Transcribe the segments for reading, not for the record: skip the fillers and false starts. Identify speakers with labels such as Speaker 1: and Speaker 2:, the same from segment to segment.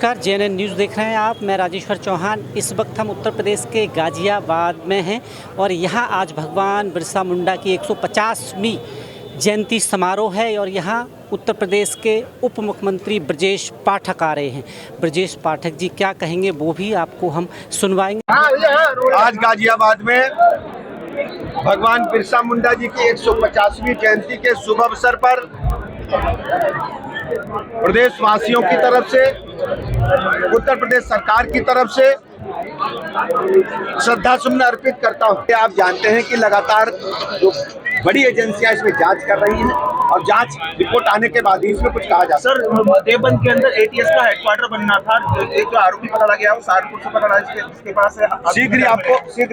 Speaker 1: नमस्कार, जेएनएन न्यूज़ देख रहे हैं आप। मैं राजेश्वर चौहान। इस वक्त हम उत्तर प्रदेश के गाज़ियाबाद में हैं और यहाँ आज भगवान बिरसा मुंडा की 150वीं जयंती समारोह है और यहाँ उत्तर प्रदेश के उप मुख्यमंत्री ब्रजेश पाठक आ रहे हैं। ब्रजेश पाठक जी क्या कहेंगे वो भी आपको हम सुनवाएंगे।
Speaker 2: आज गाज़ियाबाद में भगवान बिरसा मुंडा जी की 150वीं जयंती के शुभ अवसर पर प्रदेशवासियों की तरफ से, उत्तर प्रदेश सरकार की तरफ से श्रद्धा सुमन अर्पित करता हूं। आप जानते हैं कि लगातार जो बड़ी एजेंसियां इसमें जांच कर रही हैं और जांच रिपोर्ट आने के बाद ही इसमें कुछ कहा जा सकता है।
Speaker 3: सर, देवबंद के अंदर एटीएस का हेडक्वार्टर बनना था, एक जो आरोपी पता लगा गया वो सहारनपुर से पता लगा, इसके पास
Speaker 2: शीघ्र ही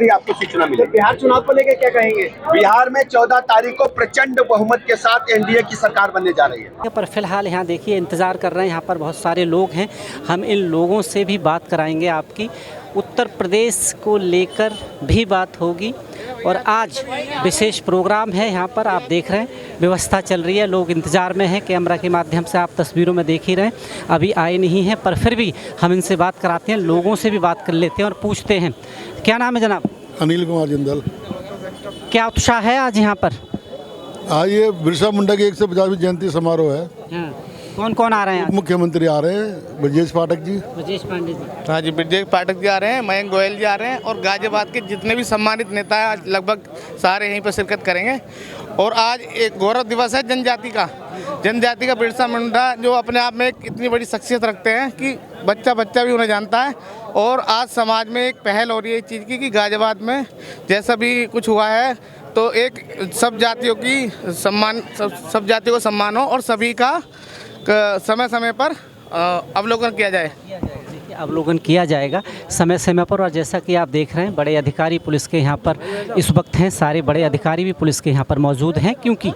Speaker 2: आपको सूचना मिलेगी। बिहार चुनाव को लेकर क्या कहेंगे? बिहार में 14 तारीख को प्रचंड बहुमत के साथ एनडीए की सरकार बनने जा रही है।
Speaker 1: पर फिलहाल यहाँ देखिए इंतज़ार कर रहे हैं, यहाँ पर बहुत सारे लोग हैं। हम इन लोगों से भी बात कराएंगे आपकी। उत्तर प्रदेश को लेकर भी बात होगी और आज विशेष प्रोग्राम है। यहाँ पर आप देख रहे हैं व्यवस्था चल रही है, लोग इंतज़ार में हैं। कैमरा के माध्यम से आप तस्वीरों में देख ही रहे हैं, अभी आए नहीं हैं, पर फिर भी हम इनसे बात कराते हैं, लोगों से भी बात कर लेते हैं और पूछते हैं। क्या नाम है जनाब?
Speaker 4: अनिल कुमार जिंदल।
Speaker 1: क्या उत्साह है आज यहाँ पर?
Speaker 4: आज ये बिरसा मुंडा की 150वीं जयंती समारोह है।
Speaker 1: कौन कौन आ रहे हैं?
Speaker 4: मुख्यमंत्री आ रहे हैं, ब्रजेश पाठक जी।
Speaker 1: ब्रजेश पांडे जी।
Speaker 5: हाँ जी, ब्रजेश पाठक जी आ रहे हैं, मयंक गोयल जी आ रहे हैं और गाज़ियाबाद के जितने भी सम्मानित नेता हैं आज लगभग सारे यहीं पर शिरकत करेंगे। और आज एक गौरव दिवस है जनजाति का बिरसा मुंडा जो अपने आप में एक इतनी बड़ी शख्सियत रखते हैं कि बच्चा बच्चा भी उन्हें जानता है। और आज समाज में एक पहल हो रही है इस चीज़ की कि गाज़ियाबाद में जैसा भी कुछ हुआ है तो एक सब जातियों को सम्मान हो और सभी का समय समय पर अवलोकन किया जाए।
Speaker 1: अवलोकन किया जाएगा समय समय पर। और जैसा कि आप देख रहे हैं बड़े अधिकारी पुलिस के यहाँ पर इस वक्त हैं, सारे बड़े अधिकारी भी पुलिस के यहाँ पर मौजूद हैं, क्योंकि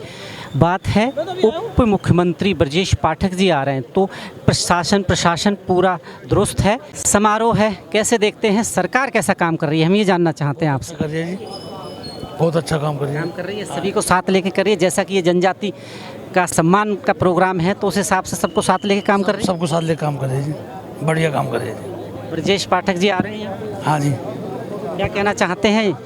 Speaker 1: बात है उप मुख्यमंत्री ब्रजेश पाठक जी आ रहे हैं तो प्रशासन पूरा दुरुस्त है। समारोह है, कैसे देखते हैं? सरकार कैसा काम कर रही है, हम ये जानना चाहते हैं आपसे।
Speaker 6: करिए जी, बहुत अच्छा काम कर रही है,
Speaker 1: सभी को साथ लेके करिए। जैसा कि ये जनजाति का सम्मान का प्रोग्राम है तो उस हिसाब से सबको साथ लेके काम कर रही है।
Speaker 6: सबको साथ लेके काम कर रही है जी, बढ़िया काम कर रही है जी।
Speaker 1: ब्रजेश पाठक जी आ रहे हैं।
Speaker 6: हाँ जी।
Speaker 1: क्या कहना चाहते हैं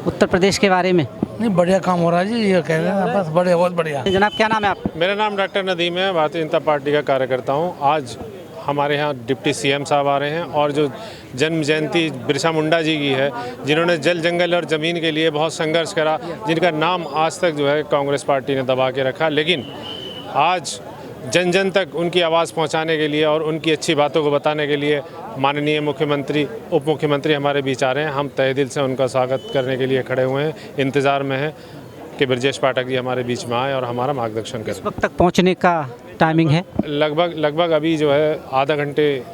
Speaker 1: उत्तर प्रदेश के बारे में?
Speaker 6: नहीं, बढ़िया काम हो रहा है जी, ये कह रहे हैं बस, बढ़िया, बहुत बढ़िया।
Speaker 1: जनाब क्या नाम है आप?
Speaker 7: मेरा नाम डॉक्टर नदीम है, भारतीय जनता पार्टी का कार्यकर्ता हूँ। आज हमारे यहाँ डिप्टी सीएम साहब आ रहे हैं और जो जन्म जयंती बिरसा मुंडा जी की है, जिन्होंने जल जंगल और ज़मीन के लिए बहुत संघर्ष करा, जिनका नाम आज तक जो है कांग्रेस पार्टी ने दबा के रखा, लेकिन आज जन जन तक उनकी आवाज़ पहुंचाने के लिए और उनकी अच्छी बातों को बताने के लिए माननीय मुख्यमंत्री, उप मुख्यमंत्री हमारे बीच आ रहे हैं। हम तहे दिल से उनका स्वागत करने के लिए खड़े हुए हैं, इंतज़ार में हैं कि ब्रजेश पाठक जी हमारे बीच में आए और हमारा मार्गदर्शन करें।
Speaker 1: इस वक्त तक पहुँचने का टाइमिंग है?
Speaker 7: लगभग अभी जो है आधा घंटे,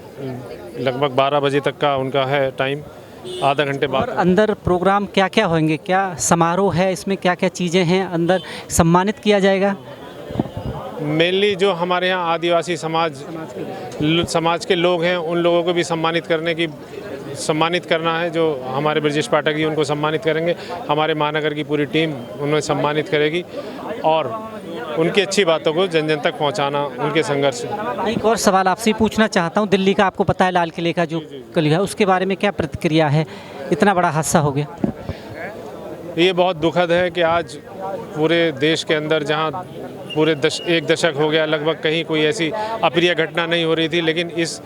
Speaker 7: लगभग 12 बजे तक का उनका है टाइम, आधा घंटे बाद।
Speaker 1: अंदर प्रोग्राम क्या क्या होंगे, क्या समारोह है, इसमें क्या क्या चीज़ें हैं, अंदर सम्मानित किया जाएगा?
Speaker 7: मेनली जो हमारे यहाँ आदिवासी समाज के लोग हैं उन लोगों को भी सम्मानित करना है। जो हमारे ब्रजेश पाठक जी उनको सम्मानित करेंगे, हमारे महानगर की पूरी टीम उन्हें सम्मानित करेगी और उनकी अच्छी बातों को जन जन तक पहुंचाना, उनके संघर्ष।
Speaker 1: एक और सवाल आपसे पूछना चाहता हूं, दिल्ली का आपको पता है लाल किले का जो कल है, उसके बारे में क्या प्रतिक्रिया है? इतना बड़ा हादसा हो गया।
Speaker 7: ये बहुत दुखद है कि आज पूरे देश के अंदर जहां पूरे एक दशक हो गया लगभग कहीं कोई ऐसी अप्रिय घटना नहीं हो रही थी, लेकिन इस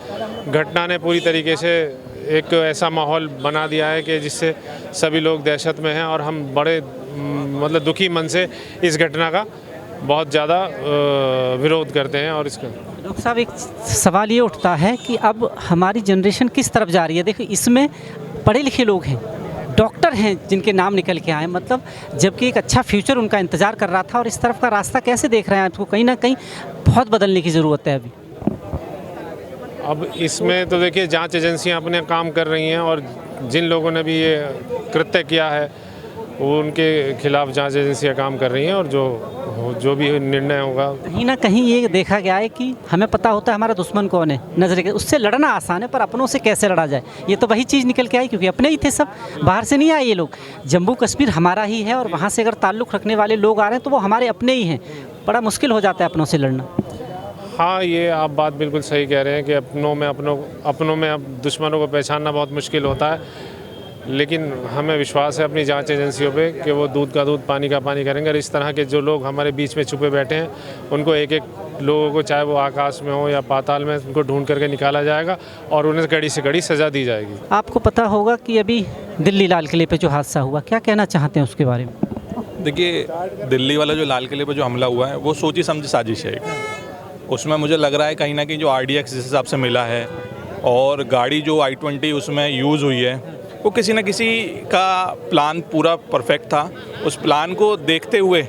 Speaker 7: घटना ने पूरी तरीके से एक ऐसा माहौल बना दिया है कि जिससे सभी लोग दहशत में हैं और हम बड़े दुखी मन से इस घटना का बहुत ज़्यादा विरोध करते हैं। और इसका
Speaker 1: डॉक्टर साहब एक सवाल ये उठता है कि अब हमारी जनरेशन किस तरफ जा रही है? देखो इसमें पढ़े लिखे लोग हैं, डॉक्टर हैं जिनके नाम निकल के आए, मतलब जबकि एक अच्छा फ्यूचर उनका इंतज़ार कर रहा था, और इस तरफ का रास्ता कैसे देख रहे हैं आपको? कहीं ना कहीं बहुत बदलने की ज़रूरत है अभी।
Speaker 7: अब इसमें तो देखिए जांच एजेंसियां अपने काम कर रही हैं और जिन लोगों ने भी ये कृत्य किया है वो उनके खिलाफ जांच एजेंसियां काम कर रही हैं और जो भी निर्णय होगा।
Speaker 1: कहीं ना कहीं ये देखा गया है कि हमें पता होता है हमारा दुश्मन कौन है, नजर के उससे लड़ना आसान है, पर अपनों से कैसे लड़ा जाए ये तो वही चीज़ निकल के आई, क्योंकि अपने ही थे सब, बाहर से नहीं आए ये लोग। जम्मू कश्मीर हमारा ही है और वहाँ से अगर ताल्लुक़ रखने वाले लोग आ रहे हैं तो वो हमारे अपने ही हैं, बड़ा मुश्किल हो जाता है अपनों से लड़ना।
Speaker 7: हाँ, ये आप बात बिल्कुल सही कह रहे हैं कि अपनों में अब दुश्मनों को पहचानना बहुत मुश्किल होता है, लेकिन हमें विश्वास है अपनी जांच एजेंसियों पे कि वो दूध का दूध पानी का पानी करेंगे। और इस तरह के जो लोग हमारे बीच में छुपे बैठे हैं उनको एक एक लोगों को, चाहे वो आकाश में हो या पाताल में, उनको ढूंढ करके निकाला जाएगा और उन्हें कड़ी से कड़ी सज़ा दी जाएगी।
Speaker 1: आपको पता होगा कि अभी दिल्ली लाल किले पे जो हादसा हुआ, क्या कहना चाहते हैं उसके बारे में?
Speaker 8: देखिए, दिल्ली वाला जो लाल किले पर जो हमला हुआ है वो सोची समझी साजिश है। उसमें मुझे लग रहा है कहीं ना कहीं जो RDX जिस हिसाब से मिला है और गाड़ी जो I-20 उसमें यूज़ हुई है, वो किसी न किसी का प्लान पूरा परफेक्ट था। उस प्लान को देखते हुए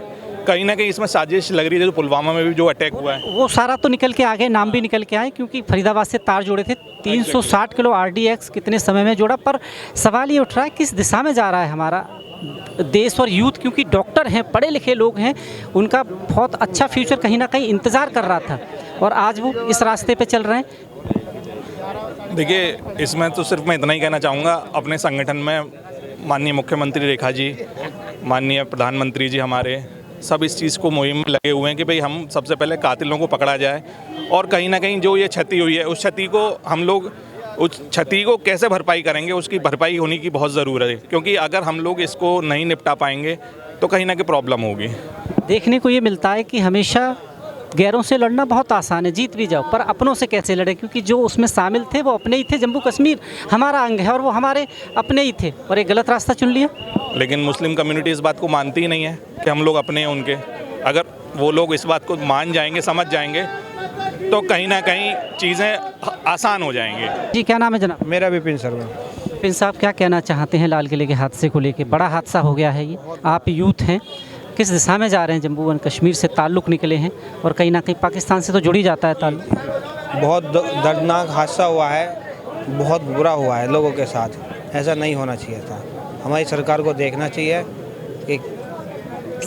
Speaker 8: कहीं ना कहीं इसमें साजिश लग रही है। जो पुलवामा में भी जो अटैक हुआ है
Speaker 1: वो सारा तो निकल के आ गए, नाम भी निकल के आए, क्योंकि फरीदाबाद से तार जोड़े थे। 360 किलो RDX कितने समय में जोड़ा? पर सवाल ये उठ रहा है किस दिशा में जा रहा है हमारा देश और यूथ, क्योंकि डॉक्टर हैं, पढ़े लिखे लोग हैं, उनका बहुत अच्छा फ्यूचर कहीं ना कहीं इंतज़ार कर रहा था और आज वो इस रास्ते पे चल रहे हैं।
Speaker 8: देखिए, इसमें तो सिर्फ मैं इतना ही कहना चाहूँगा, अपने संगठन में माननीय मुख्यमंत्री रेखा जी, माननीय प्रधानमंत्री जी हमारे सब इस चीज़ को मुहिम में लगे हुए हैं कि भाई हम सबसे पहले कातिलों को पकड़ा जाए और कहीं ना कहीं जो ये क्षति हुई है उस क्षति को हम लोग उस क्षति को कैसे भरपाई करेंगे, उसकी भरपाई होने की बहुत ज़रूरत है। क्योंकि अगर हम लोग इसको नहीं निपटा पाएंगे तो कहीं ना कहीं प्रॉब्लम होगी।
Speaker 1: देखने को ये मिलता है कि हमेशा गैरों से लड़ना बहुत आसान है, जीत भी जाओ, पर अपनों से कैसे लड़े, क्योंकि जो उसमें शामिल थे वो अपने ही थे। जम्मू कश्मीर हमारा अंग है और वो हमारे अपने ही थे और एक गलत रास्ता चुन लिया।
Speaker 8: लेकिन मुस्लिम कम्युनिटी इस बात को मानती ही नहीं है कि हम लोग अपने हैं उनके। अगर वो लोग इस बात को मान जाएंगे, समझ जाएंगे, तो कहीं ना कहीं चीज़ें आसान हो जाएंगी।
Speaker 1: जी, क्या नाम है जनाब?
Speaker 9: मेरा विपिन शर्मा।
Speaker 1: विपिन साहब, क्या कहना चाहते हैं लाल किले के हादसे को लेकर? बड़ा हादसा हो गया है ये, आप यूथ हैं, किस दिशा में जा रहे हैं? जम्मू एंड कश्मीर से ताल्लुक़ निकले हैं और कहीं ना कहीं पाकिस्तान से तो जुड़ ही जाता है ताल्लुक़।
Speaker 9: बहुत दर्दनाक हादसा हुआ है, बहुत बुरा हुआ है लोगों के साथ। ऐसा नहीं होना चाहिए था। हमारी सरकार को देखना चाहिए कि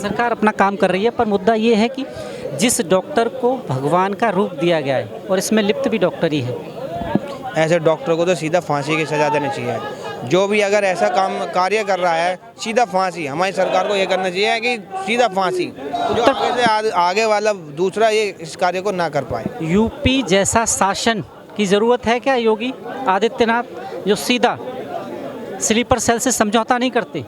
Speaker 1: सरकार अपना काम कर रही है, पर मुद्दा ये है कि जिस डॉक्टर को भगवान का रूप दिया गया है और इसमें लिप्त भी डॉक्टर ही है,
Speaker 9: ऐसे डॉक्टर को तो सीधा फांसी की सज़ा देनी चाहिए। जो भी अगर ऐसा काम कार्य कर रहा है, सीधा फांसी। हमारी सरकार को ये करना चाहिए कि सीधा फांसी, जो आगे वाला दूसरा ये इस कार्य को ना कर पाए।
Speaker 1: यूपी जैसा शासन की ज़रूरत है क्या योगी आदित्यनाथ, जो सीधा स्लीपर सेल से समझौता नहीं करते,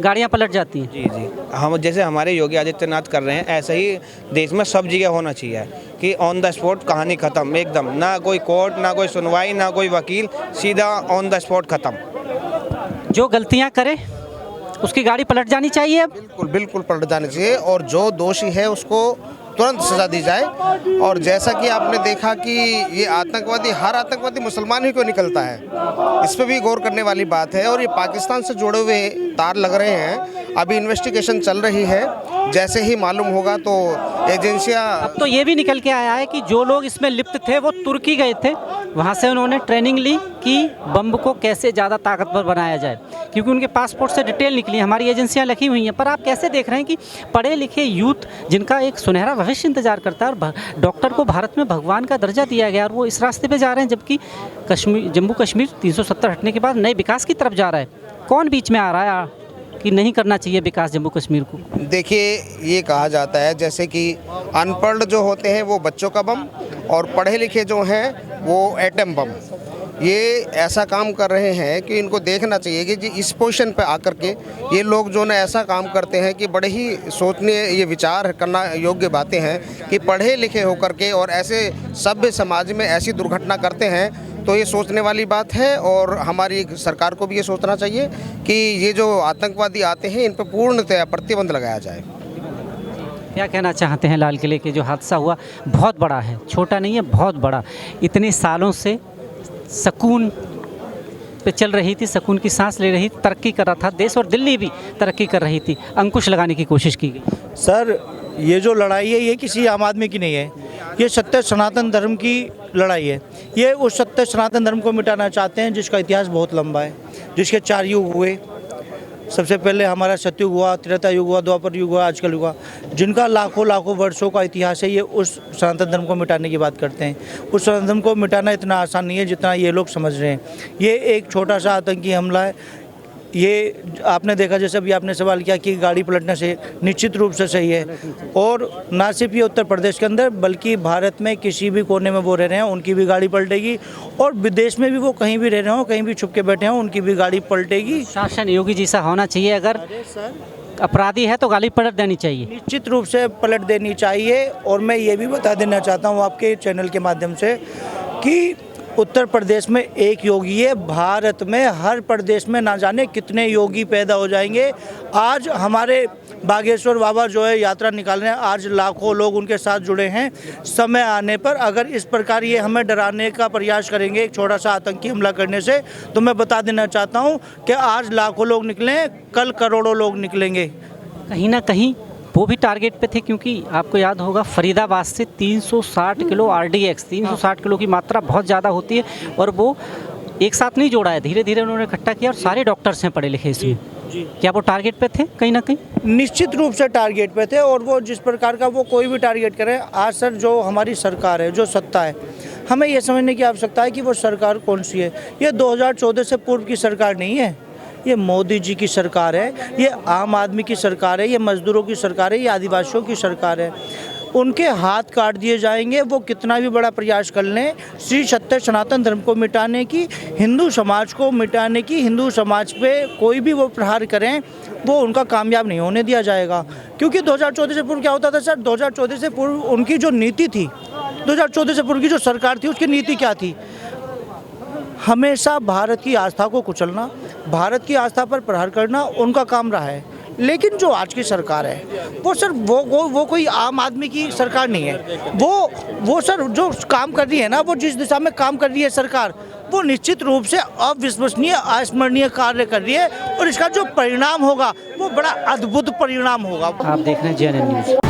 Speaker 1: गाड़ियां पलट जाती हैं?
Speaker 9: जी जी, हम जैसे हमारे योगी आदित्यनाथ कर रहे हैं, ऐसे ही देश में सब जगह होना चाहिए कि ऑन द स्पॉट कहानी ख़त्म, एकदम। ना कोई कोर्ट, ना कोई सुनवाई, ना कोई वकील, सीधा ऑन द स्पॉट ख़त्म।
Speaker 1: जो गलतियां करे उसकी गाड़ी पलट जानी चाहिए। अब
Speaker 10: बिल्कुल बिल्कुल पलट जानी चाहिए और जो दोषी है उसको तुरंत सजा दी जाए। और जैसा कि आपने देखा कि ये आतंकवादी, हर आतंकवादी मुसलमान ही क्यों निकलता है, इस पर भी गौर करने वाली बात है। और ये पाकिस्तान से जुड़े हुए तार लग रहे हैं। अभी इन्वेस्टिगेशन चल रही है, जैसे ही मालूम होगा तो एजेंसियां।
Speaker 1: अब तो ये भी निकल के आया है कि जो लोग इसमें लिप्त थे वो तुर्की गए थे, वहाँ से उन्होंने ट्रेनिंग ली कि बम को कैसे ज़्यादा ताकतवर बनाया जाए, क्योंकि उनके पासपोर्ट से डिटेल निकली, हमारी एजेंसियां लिखी हुई हैं। पर आप कैसे देख रहे हैं कि पढ़े लिखे यूथ जिनका एक सुनहरा भविष्य इंतजार करता है और डॉक्टर को भारत में भगवान का दर्जा दिया गया और वो इस रास्ते पे जा रहे हैं, जबकि जम्मू कश्मीर 370 हटने के बाद नए विकास की तरफ जा रहा है। कौन बीच में आ रहा है कि नहीं करना चाहिए विकास जम्मू कश्मीर को?
Speaker 10: देखिए, ये कहा जाता है जैसे कि अनपढ़ जो होते हैं वो बच्चों का बम और पढ़े लिखे जो हैं वो एटम बम। ये ऐसा काम कर रहे हैं कि इनको देखना चाहिए कि जी इस पोजीशन पे आकर के ये लोग जो ना ऐसा काम करते हैं कि बड़े ही सोचने, ये विचार करना योग्य बातें हैं कि पढ़े लिखे होकर के और ऐसे सभ्य समाज में ऐसी दुर्घटना करते हैं, तो ये सोचने वाली बात है। और हमारी सरकार को भी ये सोचना चाहिए कि ये जो आतंकवादी आते हैं इन पर पूर्णतः प्रतिबंध लगाया जाए।
Speaker 1: क्या कहना चाहते हैं? लाल किले के जो हादसा हुआ बहुत बड़ा है, छोटा नहीं है, बहुत बड़ा। इतने सालों से सुकून पे चल रही थी, सुकून की सांस ले रही, तरक्की कर रहा था देश और दिल्ली भी तरक्की कर रही थी, अंकुश लगाने की कोशिश की गई।
Speaker 11: सर, ये जो लड़ाई है ये किसी आम आदमी की नहीं है, ये सत्य सनातन धर्म की लड़ाई है। ये उस सत्य सनातन धर्म को मिटाना चाहते हैं जिसका इतिहास बहुत लंबा है, जिसके 4 युग हुए। सबसे पहले हमारा सतयुग हुआ, त्रेता युग हुआ, द्वापर युग हुआ, आजकल हुआ, जिनका लाखों लाखों वर्षों का इतिहास है। ये उस सनातन धर्म को मिटाने की बात करते हैं। उस सनातन धर्म को मिटाना इतना आसान नहीं है जितना ये लोग समझ रहे हैं। ये एक छोटा सा आतंकी हमला है, ये आपने देखा, जैसे अभी आपने सवाल किया कि गाड़ी पलटने से, निश्चित रूप से सही है। और ना सिर्फ ये उत्तर प्रदेश के अंदर बल्कि भारत में किसी भी कोने में वो रह रहे हैं उनकी भी गाड़ी पलटेगी, और विदेश में भी वो कहीं भी रह रहे हो, कहीं भी छुप के बैठे हों, उनकी भी गाड़ी पलटेगी।
Speaker 1: शासन योगी जी सा होना चाहिए, अगर अपराधी है तो गाड़ी पलट देनी चाहिए।
Speaker 11: निश्चित रूप से पलट देनी चाहिए। और मैं ये भी बता देना चाहता हूँ आपके चैनल के माध्यम से कि उत्तर प्रदेश में एक योगी है, भारत में हर प्रदेश में ना जाने कितने योगी पैदा हो जाएंगे। आज हमारे बागेश्वर बाबा जो है यात्रा निकाल रहे हैं, आज लाखों लोग उनके साथ जुड़े हैं। समय आने पर अगर इस प्रकार ये हमें डराने का प्रयास करेंगे एक छोटा सा आतंकी हमला करने से, तो मैं बता देना चाहता हूँ कि आज लाखों लोग निकले, कल करोड़ों लोग निकलेंगे।
Speaker 1: कहीं ना कहीं वो भी टारगेट पे थे, क्योंकि आपको याद होगा फरीदाबाद से 360 किलो RDX, 360 किलो की मात्रा बहुत ज़्यादा होती है, और वो एक साथ नहीं जोड़ा है, धीरे धीरे उन्होंने इकट्ठा किया, और सारे डॉक्टर्स हैं पढ़े लिखे इसमें। क्या वो टारगेट पे थे कहीं ना कहीं?
Speaker 11: निश्चित रूप से टारगेट पे थे, और वो जिस प्रकार का वो कोई भी टारगेट करे। आज सर जो हमारी सरकार है, जो सत्ता है, हमें ये समझने की आवश्यकता है कि वो सरकार कौन सी है। ये 2014 से पूर्व की सरकार नहीं है, ये मोदी जी की सरकार है, ये आम आदमी की सरकार है, ये मजदूरों की सरकार है, ये आदिवासियों की सरकार है। उनके हाथ काट दिए जाएंगे, वो कितना भी बड़ा प्रयास कर लें श्री सत्य सनातन धर्म को मिटाने की, हिंदू समाज को मिटाने की, हिंदू समाज पे कोई भी वो प्रहार करें, वो उनका कामयाब नहीं होने दिया जाएगा। क्योंकि 2014 से पूर्व क्या होता था सर? 2014 से पूर्व उनकी जो नीति थी, 2014 से पूर्व की जो सरकार थी, उसकी नीति क्या थी? हमेशा भारत की आस्था को कुचलना, भारत की आस्था पर प्रहार करना उनका काम रहा है। लेकिन जो आज की सरकार है वो सर वो कोई आम आदमी की सरकार नहीं है। वो सर जो काम कर रही है ना, वो जिस दिशा में काम कर रही है सरकार, वो निश्चित रूप से अविश्वसनीय, अस्मरणीय कार्य कर रही है, और इसका जो परिणाम होगा वो बड़ा अद्भुत परिणाम होगा।
Speaker 1: आप देख रहे हैं JNN न्यूज़।